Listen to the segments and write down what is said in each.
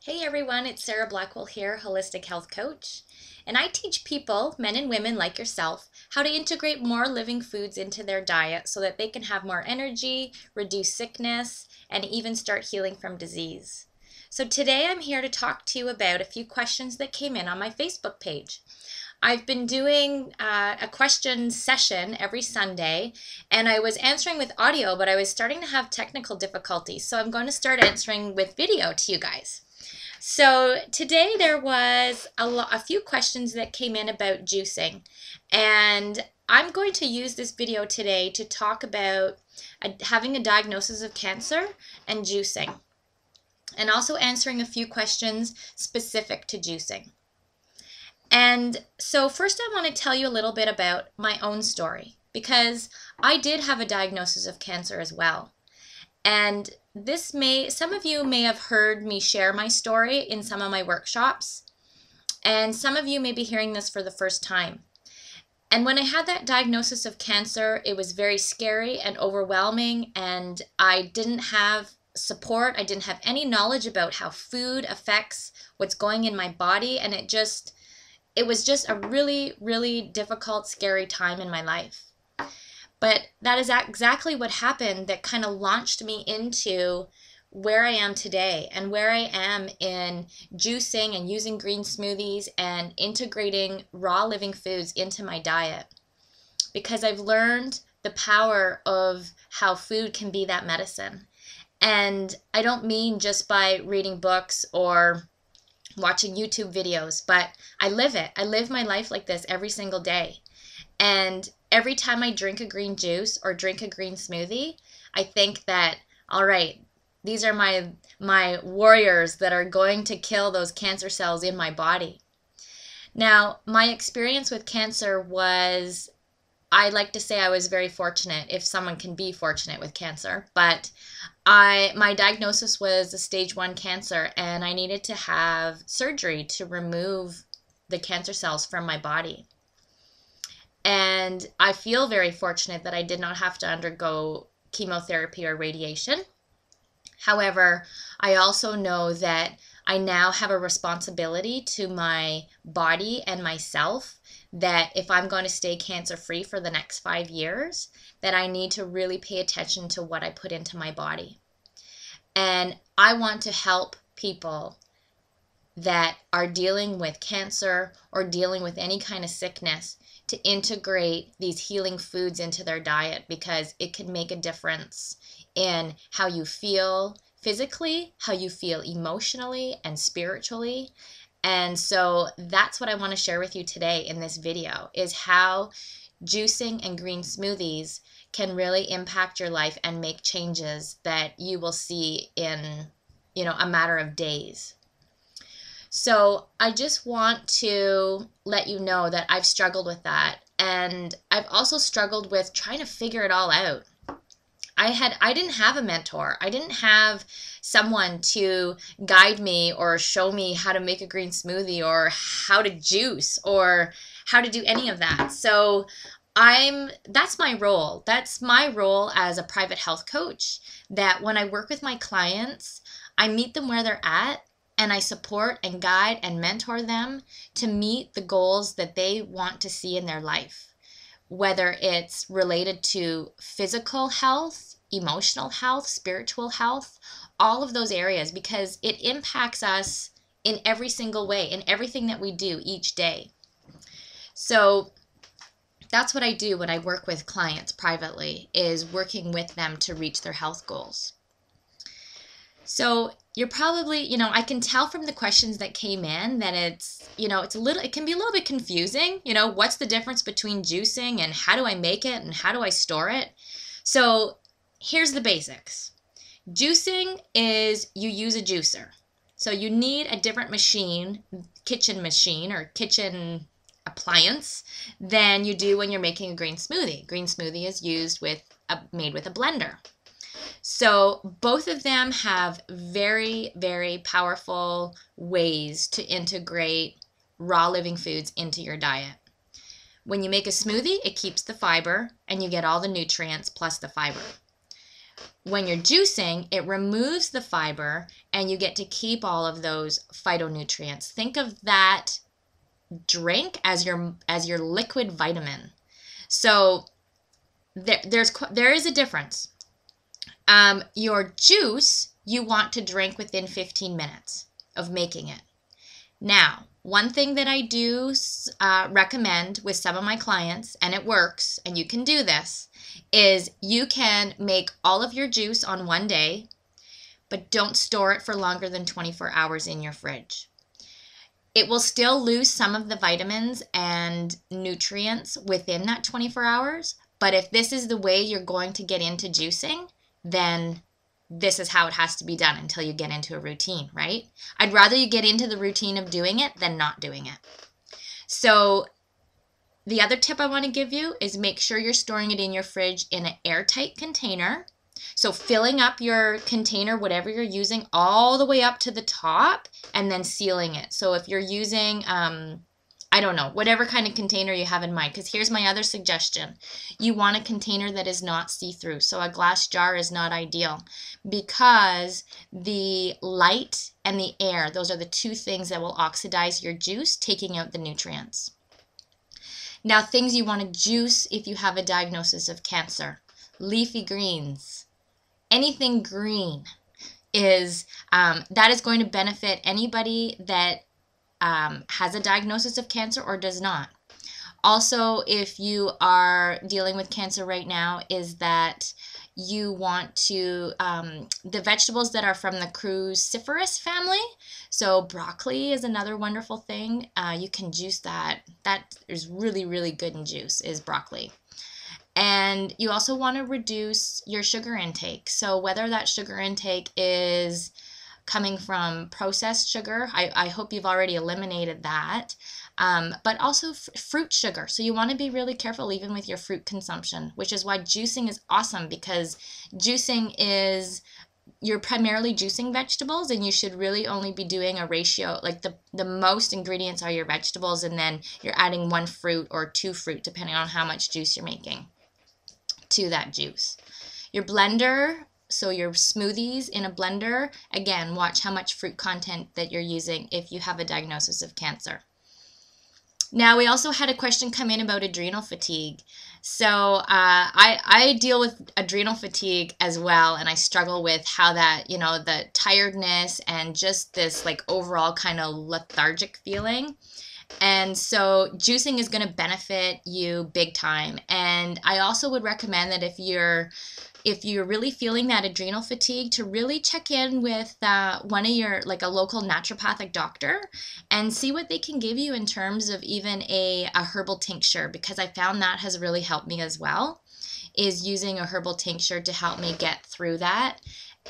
Hey everyone, it's Sarah Blackwell here, Holistic Health Coach, and I teach people, men and women like yourself, how to integrate more living foods into their diet so that they can have more energy, reduce sickness, and even start healing from disease. So today I'm here to talk to you about a few questions that came in on my Facebook page. I've been doing a question session every Sunday, and I was answering with audio, but I was starting to have technical difficulties, so I'm going to start answering with video to you guys. So today there was a few questions that came in about juicing, and I'm going to use this video today to talk about having a diagnosis of cancer and juicing, and also answering a few questions specific to juicing. And so first I want to tell you a little bit about my own story, because I did have a diagnosis of cancer as well. And some of you may have heard me share my story in some of my workshops, and some of you may be hearing this for the first time. And when I had that diagnosis of cancer, it was very scary and overwhelming, and I didn't have support. I didn't have any knowledge about how food affects what's going in my body, and it was just a really, really difficult, scary time in my life. But that is exactly what happened that kind of launched me into where I am today and where I am in juicing and using green smoothies and integrating raw living foods into my diet. Because I've learned the power of how food can be that medicine. And I don't mean just by reading books or watching YouTube videos, but I live it. I live my life like this every single day. And every time I drink a green juice or drink a green smoothie, I think that, all right, these are my warriors that are going to kill those cancer cells in my body. Now, my experience with cancer was, I like to say I was very fortunate, if someone can be fortunate with cancer, but my diagnosis was a stage 1 cancer, and I needed to have surgery to remove the cancer cells from my body. And I feel very fortunate that I did not have to undergo chemotherapy or radiation. However, I also know that I now have a responsibility to my body and myself, that if I'm going to stay cancer-free for the next 5 years, that I need to really pay attention to what I put into my body. And I want to help people that are dealing with cancer or dealing with any kind of sickness to integrate these healing foods into their diet, because it can make a difference in how you feel physically, how you feel emotionally and spiritually. And so that's what I want to share with you today in this video, is how juicing and green smoothies can really impact your life and make changes that you will see in, a matter of days. So I just want to let you know that I've struggled with that, and I've also struggled with trying to figure it all out. I didn't have a mentor. I didn't have someone to guide me or show me how to make a green smoothie or how to juice or how to do any of that. So that's my role. That's my role as a private health coach, that when I work with my clients, I meet them where they're at, and I support and guide and mentor them to meet the goals that they want to see in their life, whether it's related to physical health, emotional health, spiritual health, all of those areas, because it impacts us in every single way, in everything that we do each day. So that's what I do when I work with clients privately, is working with them to reach their health goals. So you're probably, I can tell from the questions that came in that it can be a little bit confusing. What's the difference between juicing and how do I make it and how do I store it? So here's the basics. Juicing is you use a juicer. So you need a different kitchen machine or kitchen appliance than you do when you're making a green smoothie. Green smoothie is made with a blender. So both of them have very, very powerful ways to integrate raw living foods into your diet. When you make a smoothie, it keeps the fiber and you get all the nutrients plus the fiber. When you're juicing, it removes the fiber and you get to keep all of those phytonutrients. Think of that drink as your liquid vitamin. So there is a difference. Your juice you want to drink within 15 minutes of making it. Now, one thing that I do recommend with some of my clients, and it works, and you can do this, is you can make all of your juice on one day, but don't store it for longer than 24 hours in your fridge. It will still lose some of the vitamins and nutrients within that 24 hours, but if this is the way you're going to get into juicing, then this is how it has to be done until you get into a routine, right? I'd rather you get into the routine of doing it than not doing it. So the other tip I want to give you is make sure you're storing it in your fridge in an airtight container. So filling up your container, whatever you're using, all the way up to the top and then sealing it. So if you're using, I don't know, whatever kind of container you have in mind, because here's my other suggestion. You want a container that is not see-through. So a glass jar is not ideal because the light and the air, those are the two things that will oxidize your juice, taking out the nutrients. Now, things you want to juice if you have a diagnosis of cancer. Leafy greens. Anything green is, that is going to benefit anybody that has a diagnosis of cancer or does not. Also, if you are dealing with cancer right now, is that you want to, the vegetables that are from the cruciferous family, so broccoli is another wonderful thing. You can juice that. That is really, really good in juice, is broccoli. And you also want to reduce your sugar intake. So whether that sugar intake is coming from processed sugar, I hope you've already eliminated that, but also fruit sugar. So you want to be really careful even with your fruit consumption, which is why juicing is awesome, because juicing is, you're primarily juicing vegetables, and you should really only be doing a ratio, like the most ingredients are your vegetables, and then you're adding 1 fruit or 2 fruit, depending on how much juice you're making to that juice. Your blender, so your smoothies in a blender, again, watch how much fruit content that you're using if you have a diagnosis of cancer. Now, we also had a question come in about adrenal fatigue. So I deal with adrenal fatigue as well, and I struggle with how that, you know, the tiredness and just this like overall kind of lethargic feeling. And so juicing is going to benefit you big time. And I also would recommend that if you're really feeling that adrenal fatigue, to really check in with one of your, like a local naturopathic doctor, and see what they can give you in terms of even a herbal tincture, because I found that has really helped me as well, is using a herbal tincture to help me get through that.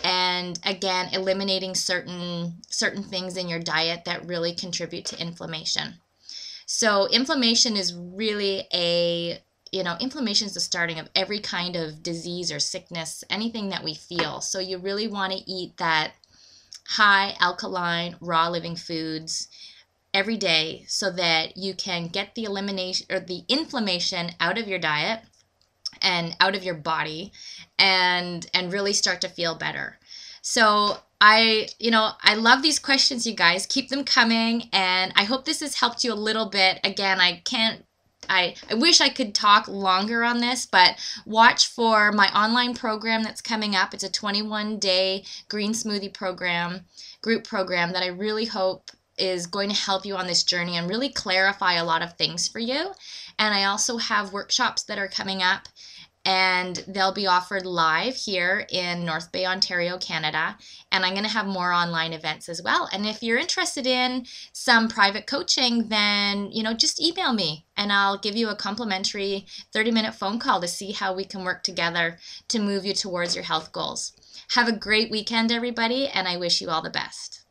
And again, eliminating certain things in your diet that really contribute to inflammation. So inflammation is really inflammation is the starting of every kind of disease or sickness, anything that we feel. So you really want to eat that high alkaline, raw living foods every day so that you can get the elimination or the inflammation out of your diet and out of your body, and really start to feel better. So I love these questions, you guys. Keep them coming, and I hope this has helped you a little bit. Again, I wish I could talk longer on this, but watch for my online program that's coming up. It's a 21-day green smoothie program, group program, that I really hope is going to help you on this journey and really clarify a lot of things for you. And I also have workshops that are coming up, and they'll be offered live here in North Bay, Ontario, Canada. And I'm going to have more online events as well. And if you're interested in some private coaching, then, just email me and I'll give you a complimentary 30-minute phone call to see how we can work together to move you towards your health goals. Have a great weekend, everybody, and I wish you all the best.